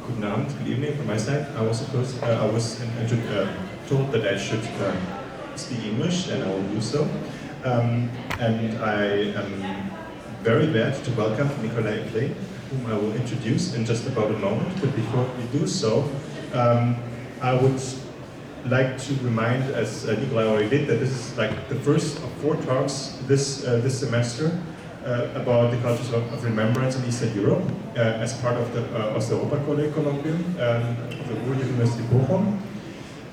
Good Abend, good evening from my side. I was told that I should speak English, and I will do so. And I am very glad to welcome Nikolai Epplée, whom I will introduce in just about a moment. But before we do so, I would like to remind, as Nikolai already did, that this is like the first of 4 talks this semester about the cultures of remembrance in Eastern Europe as part of the Osteuropa-Kollegs Kolloquium of the University Bochum.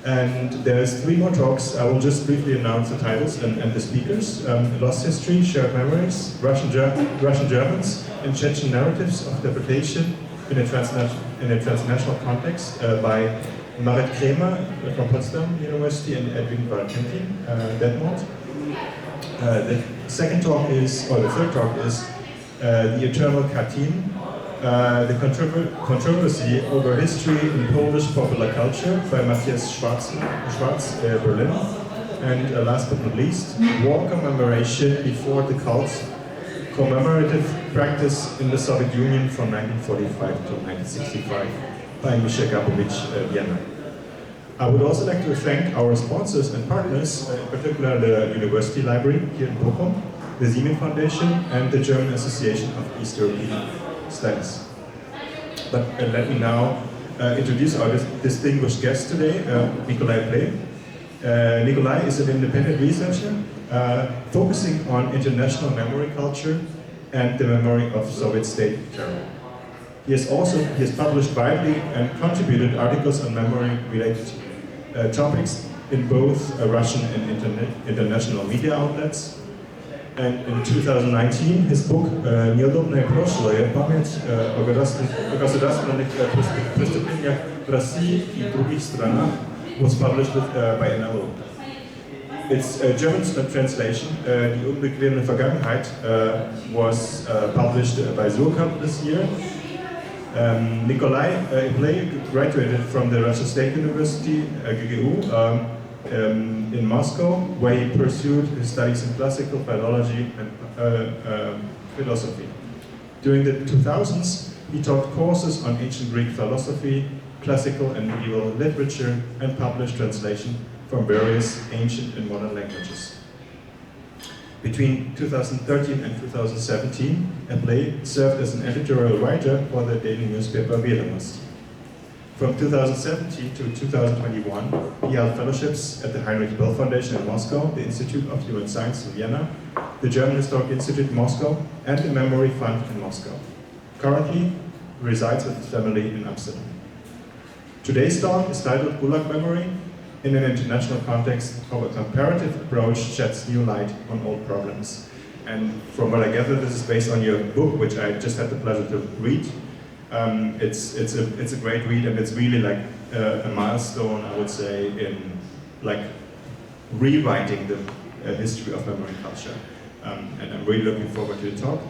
And there's 3 more talks. I will just briefly announce the titles and the speakers. Lost History, Shared Memories, Russian Germans, and Chechen Narratives of Interpretation in a transnational context by Marit Kremer from Potsdam University and Edwin Valentini, Detmold. The third talk is The Eternal Katyn, the controversy over history in Polish popular culture by Matthias Schwarz, Berlin. And last but not least, War Commemoration Before the Cult, Commemorative Practice in the Soviet Union from 1945 to 1965 by Misha Gabovic, Vienna. I would also like to thank our sponsors and partners, in particular the University Library here in Bochum, the Zimin Foundation, and the German Association of East European Studies. But let me now introduce our distinguished guest today, Nikolai Epplée. Nikolai is an independent researcher focusing on international memory culture and the memory of Soviet state terror. He has published widely and contributed articles on memory-related topics in both Russian and international media outlets. And in 2019, his book "Неудобное прошлое. Память о государственных преступлениях в России и других странах" was published by NLO. Its German translation, Die unbequeme Vergangenheit, was published by Surkamp this year. Nikolai Epplée graduated from the Russian State University, GGU, in Moscow, where he pursued his studies in classical philology and philosophy. During the 2000s, he taught courses on ancient Greek philosophy, classical and medieval literature, and published translation from various ancient and modern languages. Between 2013 and 2017, Epplée served as an editorial writer for the daily newspaper Vedomost. From 2017 to 2021, he held fellowships at the Heinrich Böll Foundation in Moscow, the Institute of Human Science in Vienna, the German Historic Institute in Moscow, and the Memory Fund in Moscow. Currently, he resides with his family in Amsterdam. Today's talk is titled GULAG Memory, in an international context, how a comparative approach sheds new light on old problems. And from what I gather, this is based on your book, which I just had the pleasure to read. It's a great read, and it's really like a milestone, I would say, in like rewriting the history of memory culture. And I'm really looking forward to the talk.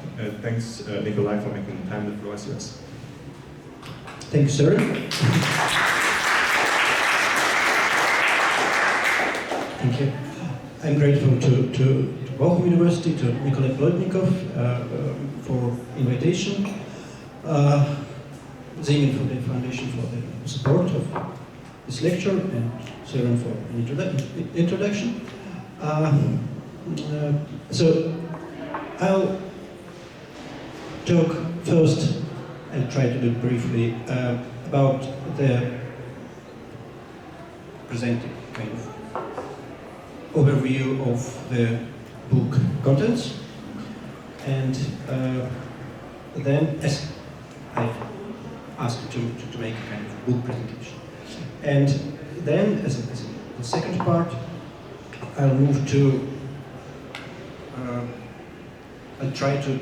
Thanks, Nikolai, for making the time. The floor is yours. Thank you, sir. Thank you. I'm grateful to Bochum University, to Nikolai Epplée for invitation, Zimin for the foundation for the support of this lecture, and Søren for an introduction. So I'll talk first and try to do it briefly about the presenting kind of overview of the book contents, and then, as I've asked to make a kind of book presentation, and then as the second part, I'll move to I'll try to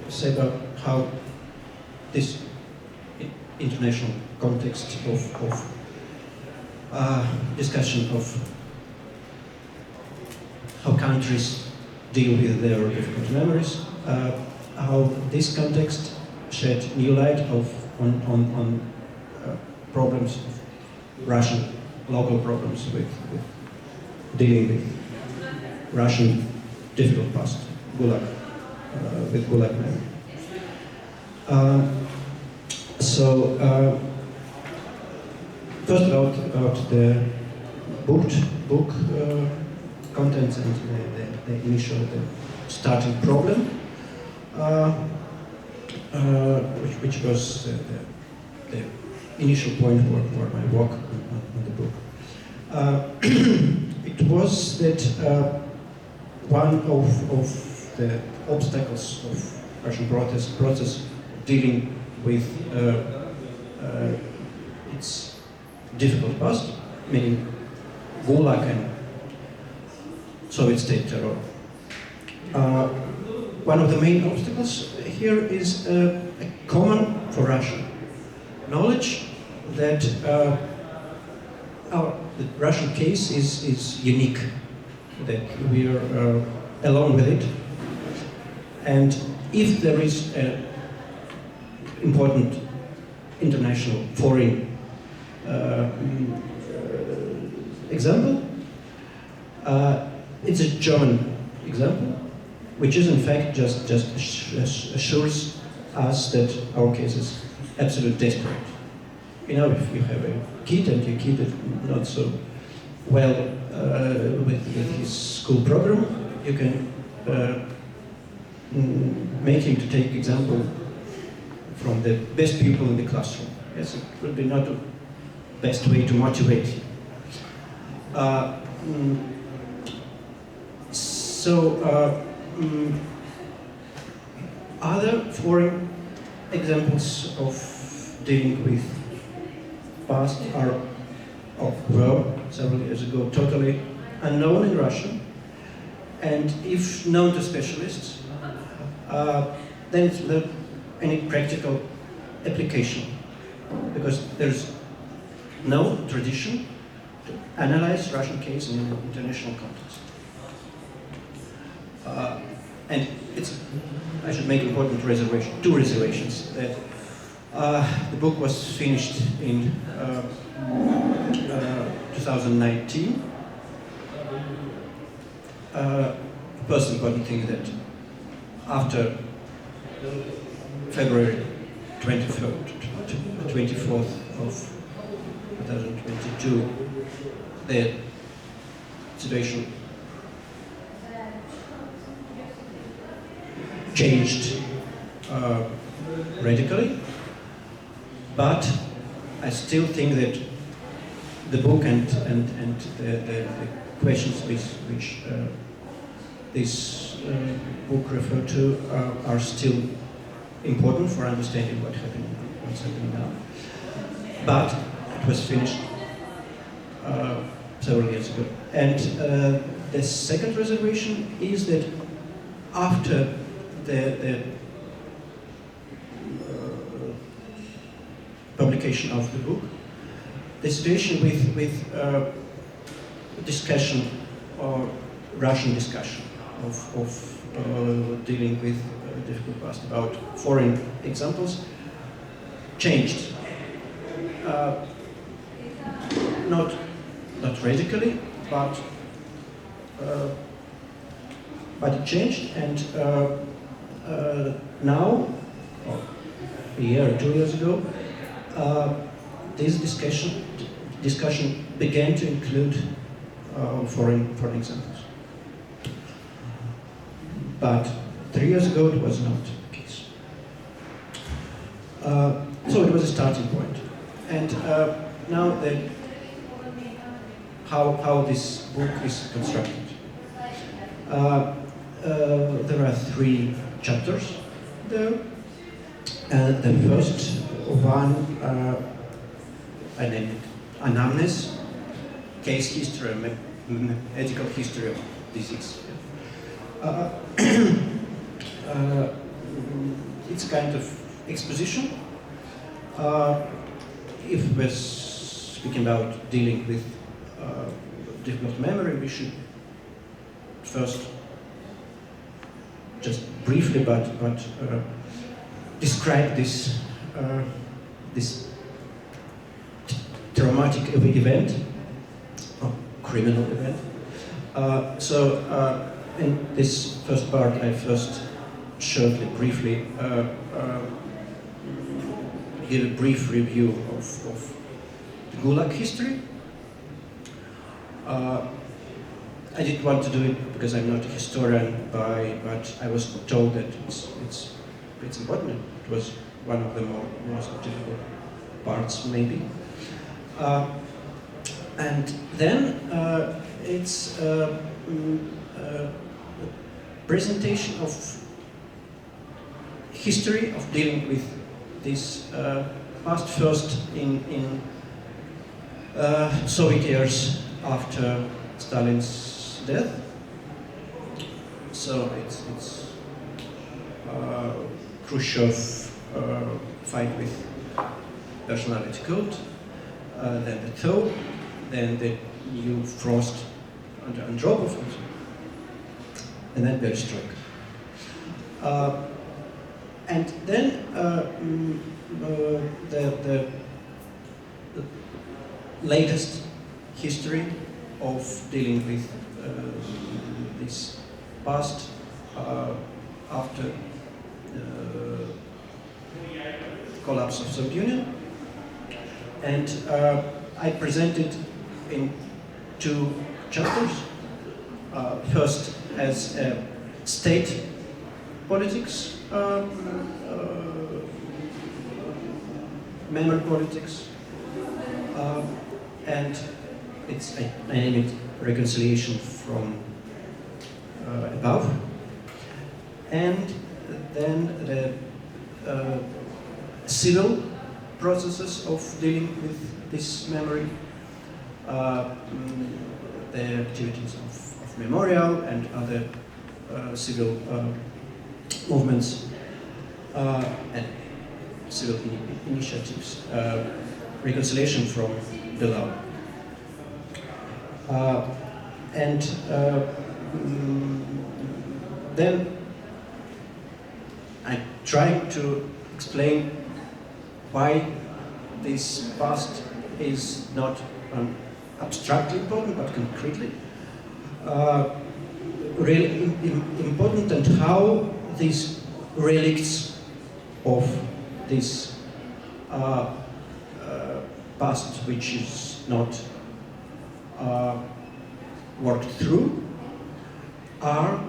say about how this international context of discussion of how countries deal with their difficult memories, how this context shed new light on problems of Russian local problems with dealing with Russian difficult past, GULAG, with GULAG memory. First about the book contents and the initial starting problem, which was the initial point for my work on the book. It was that one of the obstacles of Russian process dealing with its difficult past, meaning GULAG and Soviet state terror. One of the main obstacles here is a common for Russia knowledge that the Russian case is unique, that we are alone with it, and if there is an important international foreign example, it's a German example, which is in fact just assures us that our case is absolutely desperate. You know, if you have a kid and your kid is not so well with his school program, you can make him to take example from the best people in the classroom. Yes, it would be not the best way to motivate him. Other foreign examples of dealing with past were several years ago totally unknown in Russia, and if known to specialists, then it's without any practical application, because there's no tradition to analyze Russian case in an international context. And I should make important two reservations. That the book was finished in 2019. First important thing that after February 24th of 2022, the situation changed radically, but I still think that the book and the questions which this book referred to are still important for understanding what's happening now. But it was finished several years ago. And the second reservation is that after the publication of the book, the situation with discussion or Russian discussion of dealing with difficult past about foreign examples changed. Not radically, but it changed, and now, or a year or 2 years ago, this discussion began to include foreign examples. But 3 years ago it was not the case. So it was a starting point. And now then, how this book is constructed. There are 3 chapters there. The first one, I named it Anamnes, case history, medical history of disease. It's kind of exposition. If we're speaking about dealing with difficult memory, we should first just briefly, but describe this traumatic event, or criminal event. In this first part, I first shortly, briefly give a brief review of the GULAG history. I didn't want to do it because I'm not a historian, but I was told that it's important. It was one of the most difficult parts, maybe. And then it's a presentation of history of dealing with this past, first in Soviet years after Stalin's death. So it's Khrushchev fight with personality cult, then the thaw, then the new frost under Andropov, and then perestroika. And then the latest history of dealing with this past after collapse of Soviet Union. And I presented in two chapters. First as state politics, memory politics, and I name it reconciliation from above, and then the civil processes of dealing with this memory, the activities of memorial and other civil movements and civil initiatives, reconciliation from below. And then I tried to explain why this past is not abstractly important, but concretely really important, and how these relicts of this past, which is not worked through, are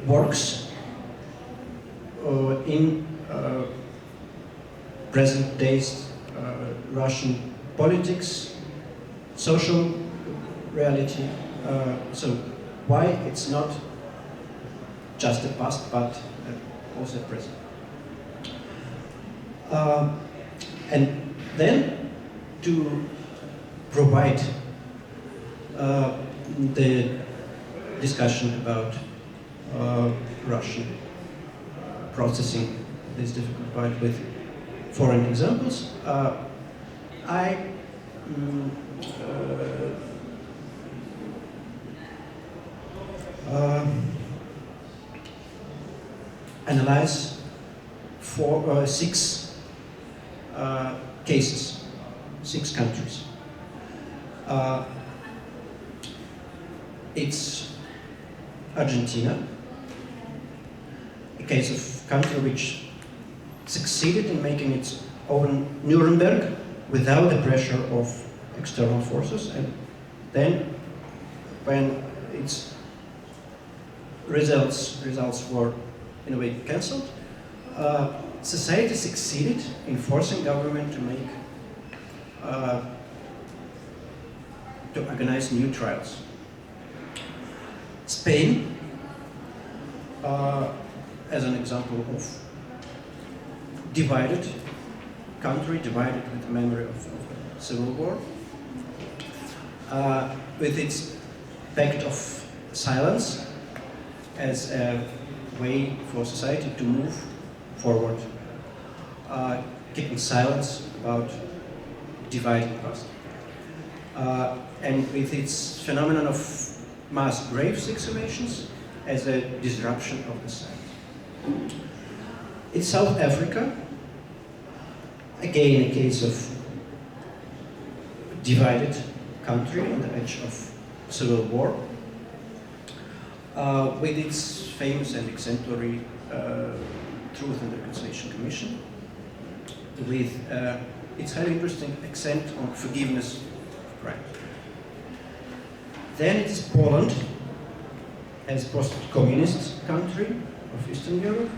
works in present days Russian politics, social reality. So why it's not just the past, but also the present. And then to provide the discussion about Russian processing this difficult part with foreign examples, I analyze six cases, 6 countries. It's Argentina, a case of country which succeeded in making its own Nuremberg without the pressure of external forces, and then when its results were in a way cancelled, society succeeded in forcing government to make to organize new trials. Spain, as an example of divided country, divided with the memory of the Civil War, with its pact of silence as a way for society to move forward, keeping silence about dividing past. And with its phenomenon of mass graves exhumations as a disruption of the site. In South Africa, again a case of divided country on the edge of civil war, with its famous and exemplary Truth and Reconciliation Commission, with its highly interesting accent on forgiveness of crime. Then it is Poland, as post-communist country of Eastern Europe,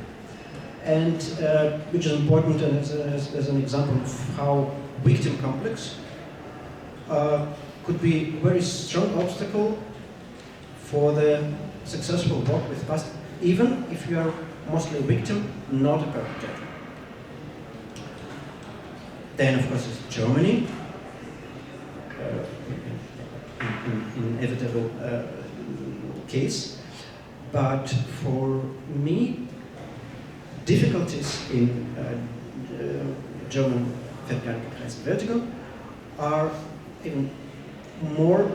and which is important and as an example of how victim complex could be a very strong obstacle for the successful work with past, even if you are mostly a victim, not a perpetrator. Then, of course, is Germany, inevitable case. But for me, difficulties in German Vergangenheitsbewältigung are even more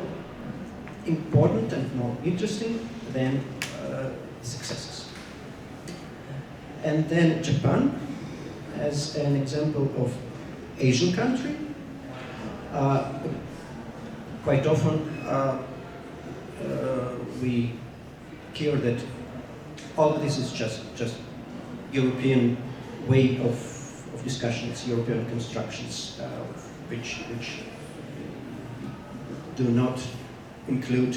important and more interesting than successes. And then Japan, as an example of Asian country, quite often we hear that all this is just European way of discussions, European constructions, which do not include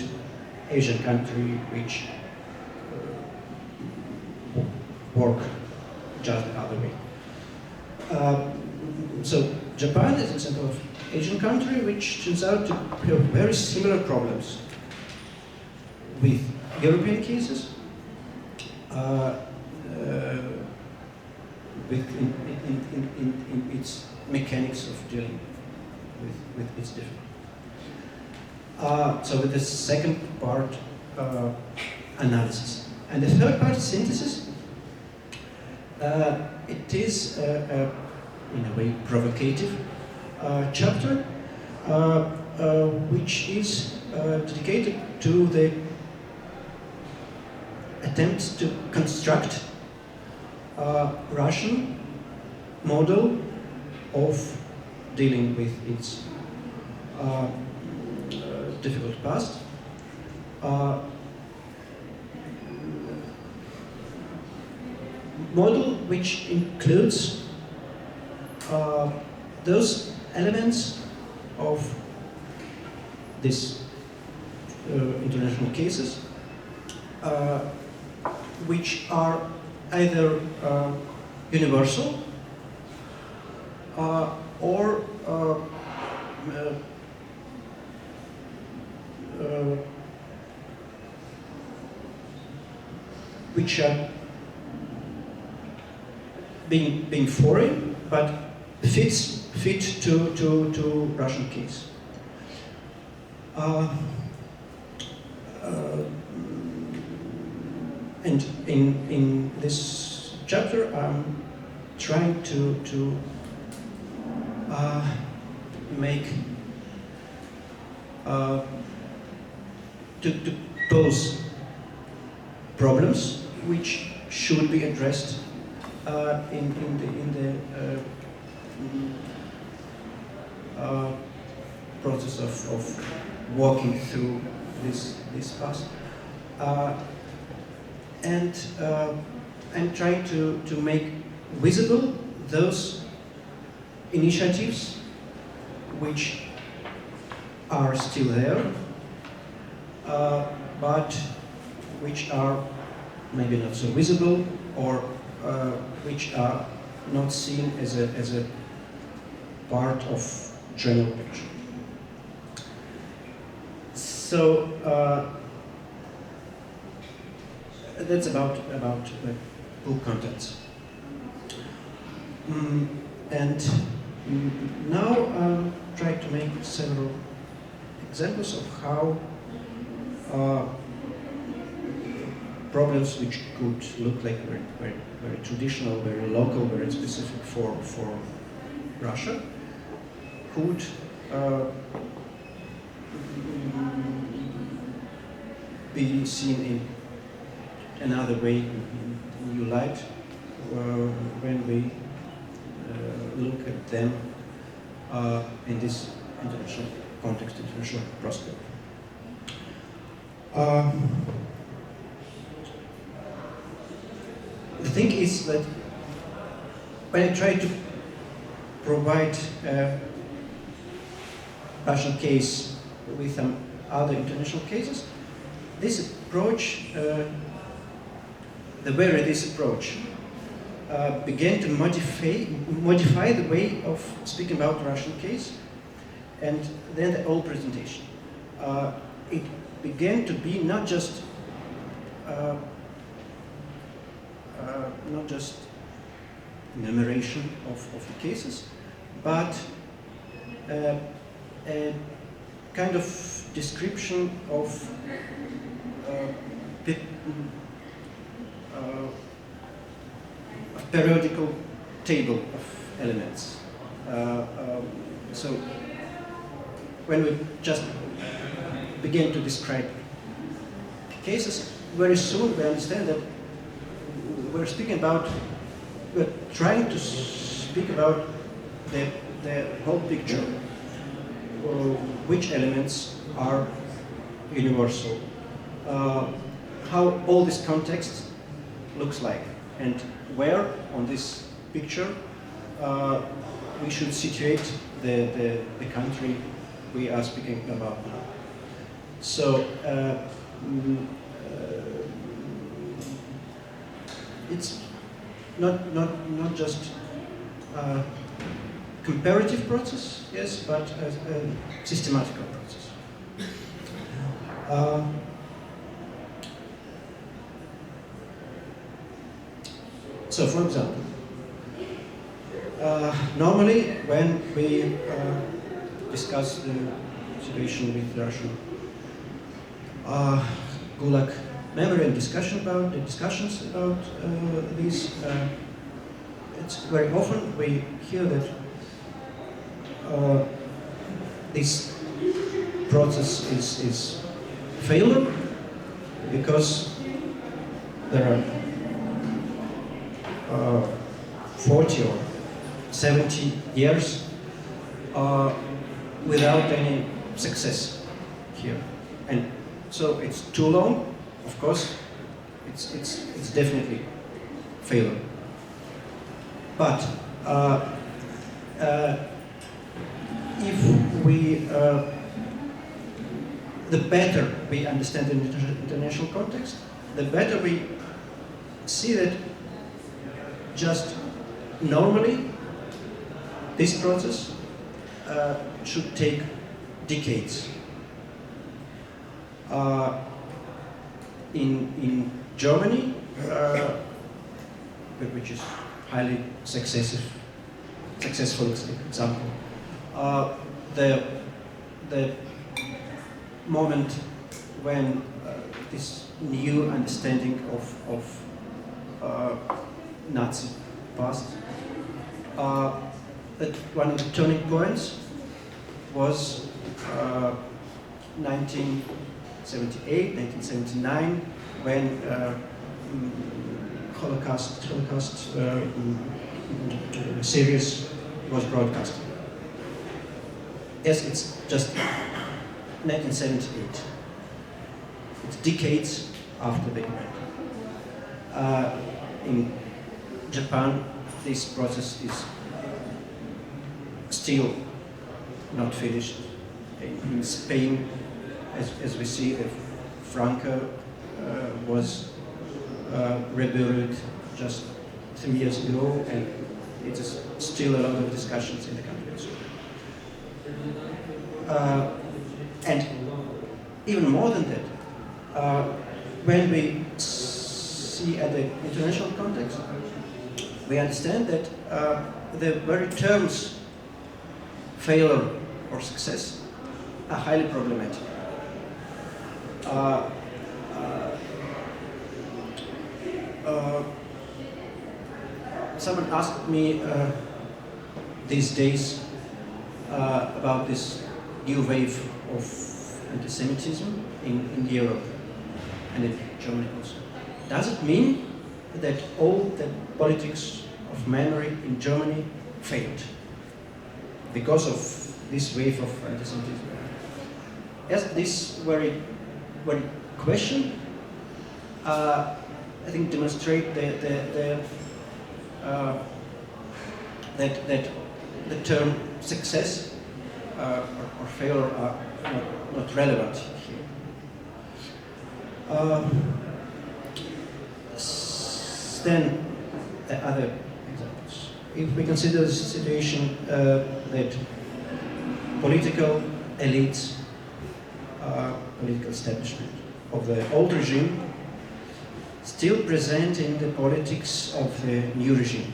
Asian country, which work just the other way. So Japan is an example of Asian country which turns out to have very similar problems with European cases, in its mechanics of dealing with its difficulty. So with the second part, analysis. And the third part, synthesis. It is, in a way, provocative chapter, which is dedicated to the attempts to construct a Russian model of dealing with its difficult past. Model which includes those elements of these international cases which are either universal or which are being foreign but fit to Russian case. And in this chapter, I'm trying to make to pose problems which should be addressed in the process of walking through this past. And I'm trying to make visible those initiatives which are still there, but which are maybe not so visible, or which are not seen as a part of general picture. So that's about the book contents. And now I'll try to make several examples of how problems which could look like very traditional, very local, very specific for Russia could be seen in another way, in new light, when we look at them in this international context, international prospect. thing is that when I try to provide a Russian case with some other international cases, this approach, the way this approach began to modify the way of speaking about the Russian case, and then the whole presentation. It began to be not just enumeration of the cases, but a kind of description of a periodical table of elements. So when we just begin to describe cases, very soon we understand that we're trying to speak about the whole picture, which elements are universal, how all this context looks like, and where on this picture we should situate the country we are speaking about now. So it's not just a comparative process, yes, but a systematic process. So, for example, normally when we discuss the situation with the Russian GULAG memory and discussions about this, it's very often we hear that this process is failure because there are 40 or 70 years without any success here, and so it's too long. Of course, it's definitely failure. But if we the better we understand the international context, the better we see that just normally this process should take decades. In Germany, which is highly successful example, the moment when this new understanding of Nazi past, that one of the turning points was 1978, 1979, when Holocaust series was broadcast. Yes, it's just 1978. It's decades after the event. In Japan, this process is still not finished. In Spain, as we see, Franco was reburied just 3 years ago, and it is still a lot of discussions in the country. And even more than that, when we see at the international context, we understand that the very terms failure or success are highly problematic. Someone asked me these days about this new wave of anti-Semitism in Europe and in Germany also. Does it mean that all the politics of memory in Germany failed because of this wave of anti-Semitism? Yes, this very question I think, demonstrate that the term success or failure are not relevant here. Then the other examples. If we consider the situation that political elites, political establishment of the old regime still present in the politics of the new regime.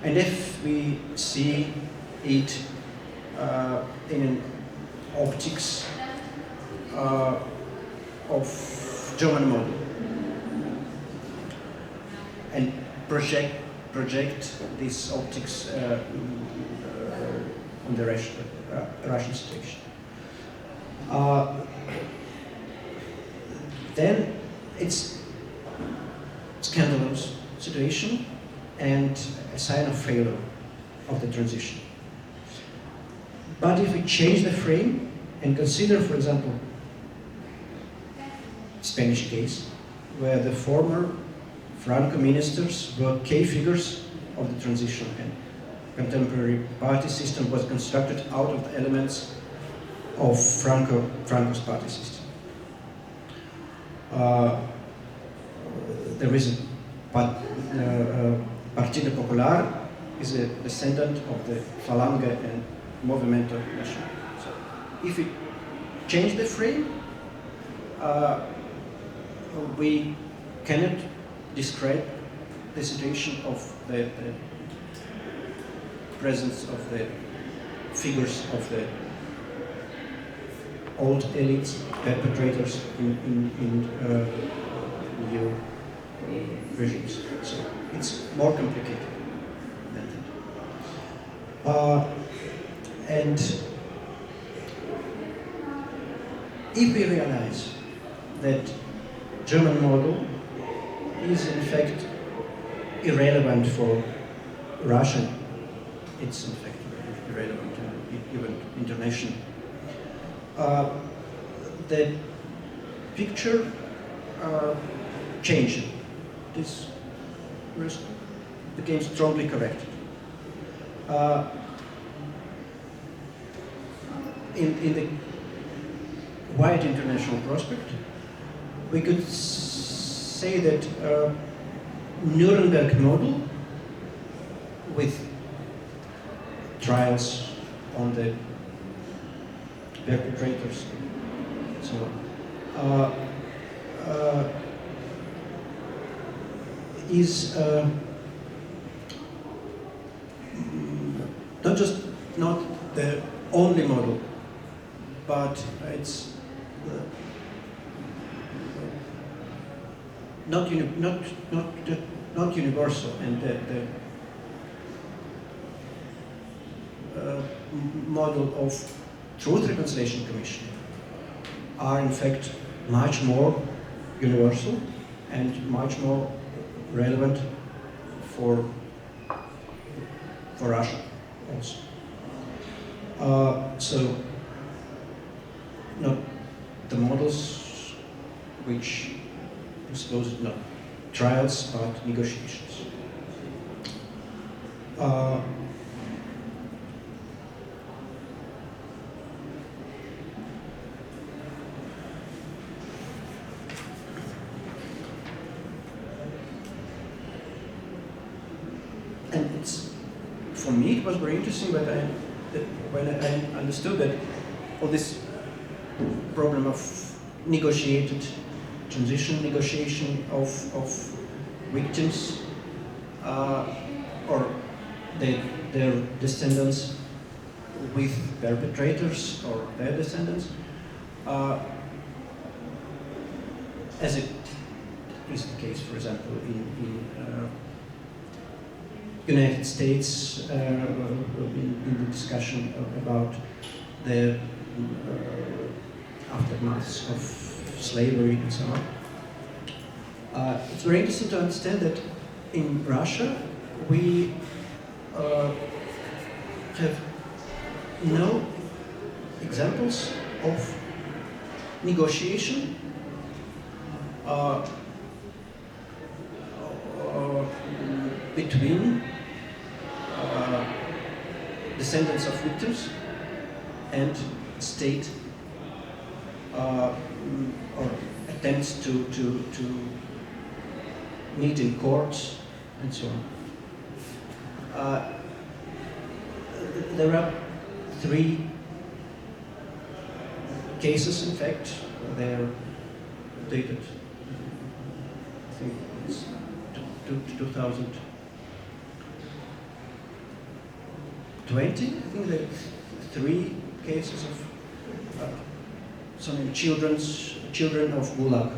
And if we see it in an optics of German model and project these optics on the Russian situation, then it's scandalous situation and a sign of failure of the transition. But if we change the frame and consider, for example, Spanish case, where the former Franco ministers were key figures of the transition and contemporary party system was constructed out of the elements of Franco's party system. There is Partido Popular is a descendant of the Falange and Movimento Nacional. So if we change the frame, we cannot describe the situation of the presence of the figures of the old elites, perpetrators in new regimes. So it's more complicated than that. And if we realize that German model is in fact irrelevant for Russia, it's in fact irrelevant even international. The picture changed. This became strongly corrected. In the wide international prospect, we could say that Nuremberg model with trials on the perpetrators and so on is not the only model, but it's not universal, and the model of Truth Reconciliation Commission are in fact much more universal and much more relevant for Russia also. So not the models which disclose not trials but negotiations. And it's, for me, it was very interesting when I understood that all this problem of negotiated transition, negotiation of victims or their descendants with perpetrators or their descendants, as it is the case, for example, in United States, in the discussion about the aftermaths of slavery and so on. It's very interesting to understand that in Russia we have no examples of negotiation between descendants of victims and state or attempts to meet in courts and so on. There are 3 cases, in fact. They are dated, I think it's 2020. I think there are 3 cases of some children of GULAG.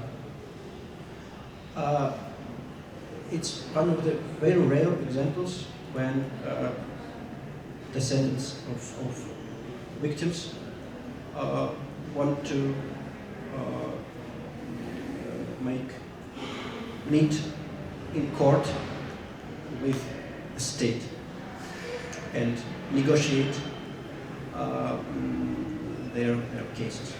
It's one of the very rare examples when descendants of victims want to meet in court with the state and negotiate their cases.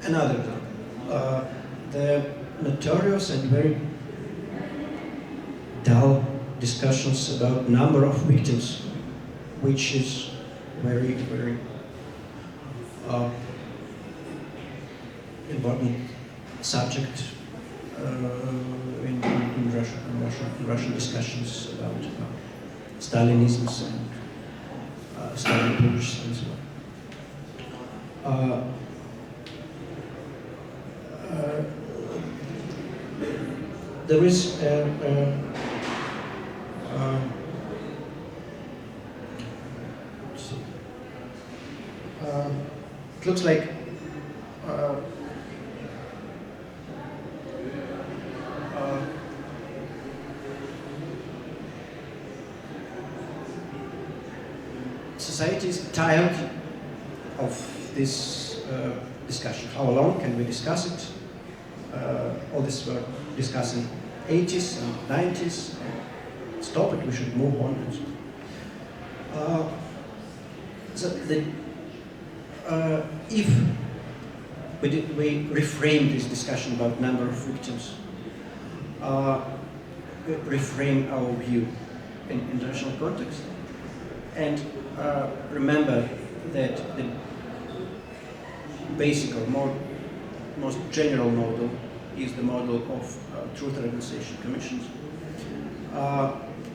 Another example, the notorious and very dull discussions about number of victims, which is very, very important subject in Russian discussions about Stalinism and Stalin Push and so on. There is it looks like society is tired of this discussion. How long can we discuss it? All this we're discussing 80s and 90s. Stop it, we should move on. If we reframe this discussion about number of victims, reframe our view in international context, and remember that the basic or most general model is the model of Truth and Reconciliation Commissions.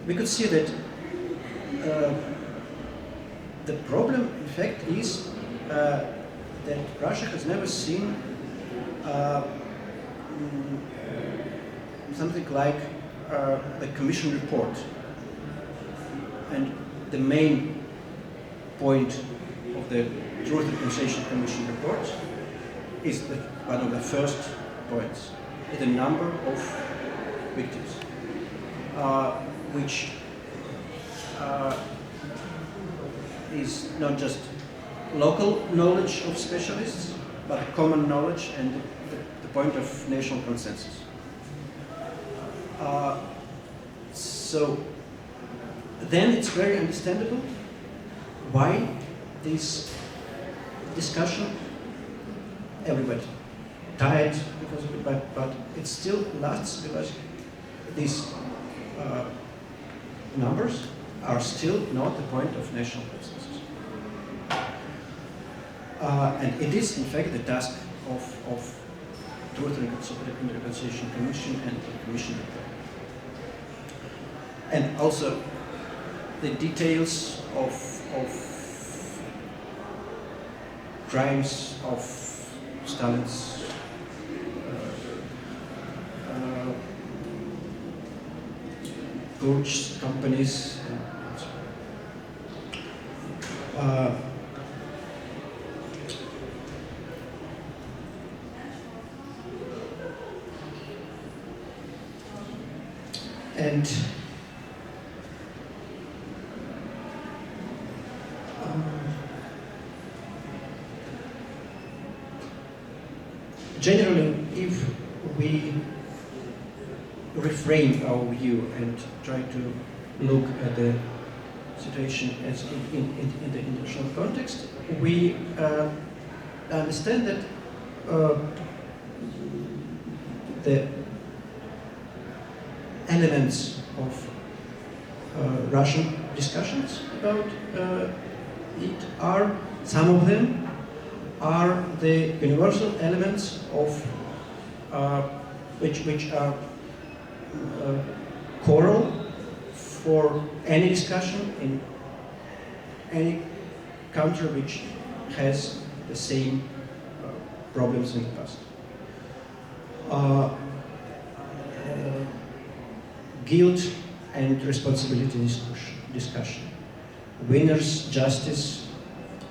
We could see that the problem, in fact, is that Russia has never seen something like the Commission report. And the main point of the Truth and Reconciliation Commission report is one of the first points, the number of victims, which is not just local knowledge of specialists, but common knowledge and the point of national consensus. So then it's very understandable why this discussion, everybody tired because of it, but it still lasts because these numbers are still not the point of national consensus. And it is, in fact, the task of Truth and Reconciliation Commission and the Commission report. And also the details of crimes of Stalin's purge companies. And generally, if we reframe our view and try to look at the situation as in the international context, we understand that the elements of Russian discussions about it are, some of them are the universal elements of which are core for any discussion in any country which has the same problems in the past. Guilt and responsibility discussion, winners, justice,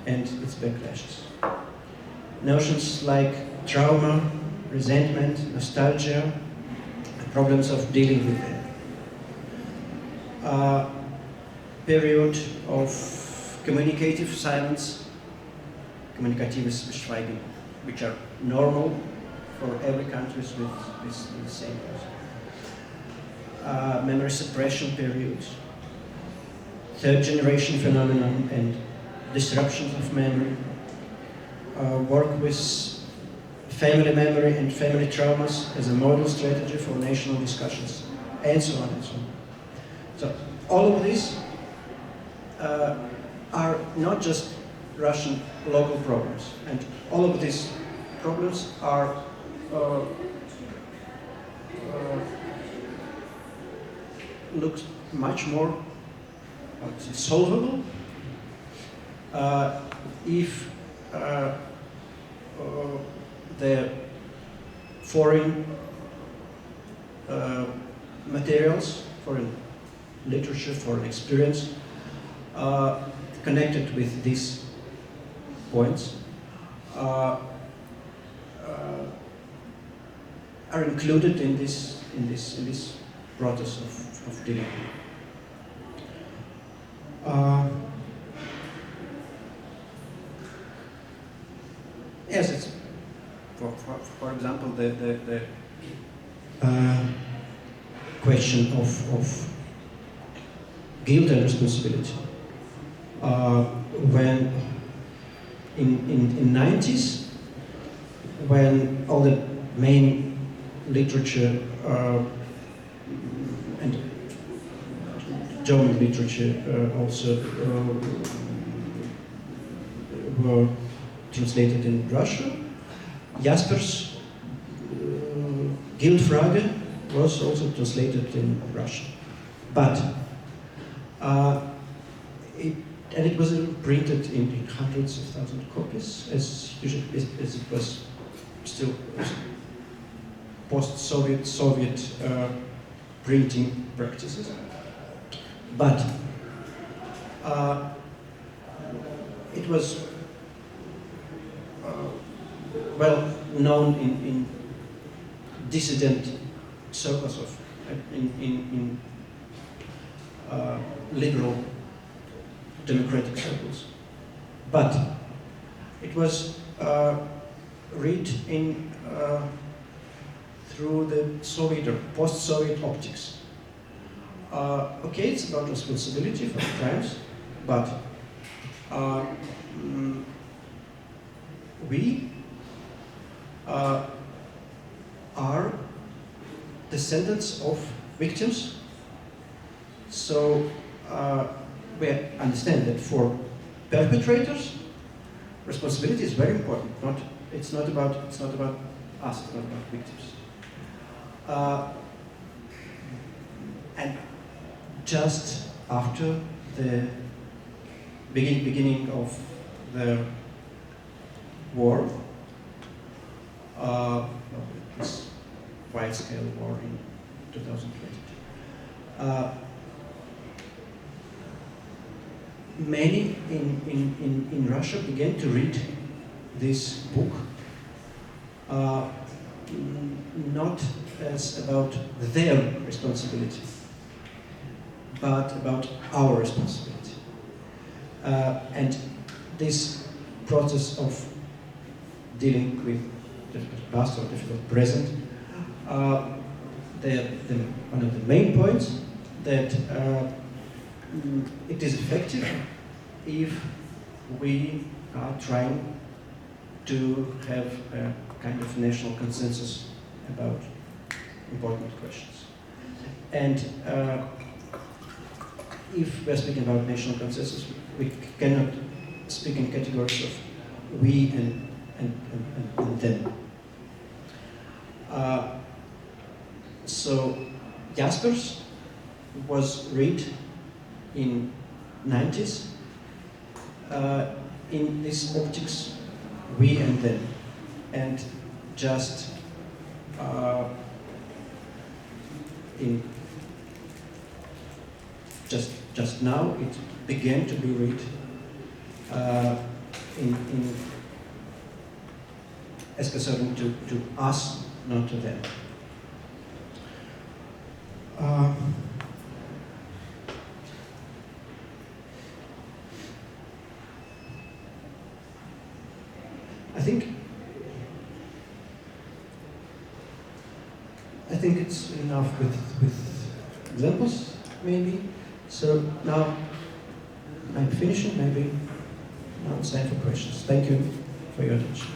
and its backlashes. Notions like trauma, resentment, nostalgia, problems of dealing with them. Period of communicative silence, communicatives Schweigen, which are normal for every country with the same person. Memory suppression periods, third generation phenomenon and disruptions of memory, work with family memory and family traumas as a model strategy for national discussions, and so on and so on. So all of these are not just Russian local problems, and all of these problems are looks much more solvable if the foreign materials, foreign literature, foreign experience connected with these points are included in this process of dealing. Yes, it's for example the question of guilt and responsibility. When in 90s, when all the main literature and German literature also were translated in Russia, Jasper's Guildfrage was also translated in Russian, but it was printed in hundreds of thousands of copies, as it was still post-Soviet printing practices. But it was well known in dissident circles of in liberal democratic circles. But it was read in through the Soviet or post-Soviet optics. Okay, it's about responsibility for crimes, but we are descendants of victims, so we understand that for perpetrators, responsibility is very important. It's not about us. It's not about victims. And just after the beginning of the war, this wide-scale war in 2022, many in Russia began to read this book not as about their responsibility, but about our responsibility. And this process of dealing with difficult past or difficult present, one of the main points that it is effective if we are trying to have a kind of national consensus about important questions. And if we're speaking about national consensus, we cannot speak in categories of we and them. So Jaspers was read in 90s in this optics, we and them, and just just now it began to be read as concerned to us, not to them. I think it's enough with examples, maybe. So now I'm finishing, maybe now it's time for questions. Thank you for your attention.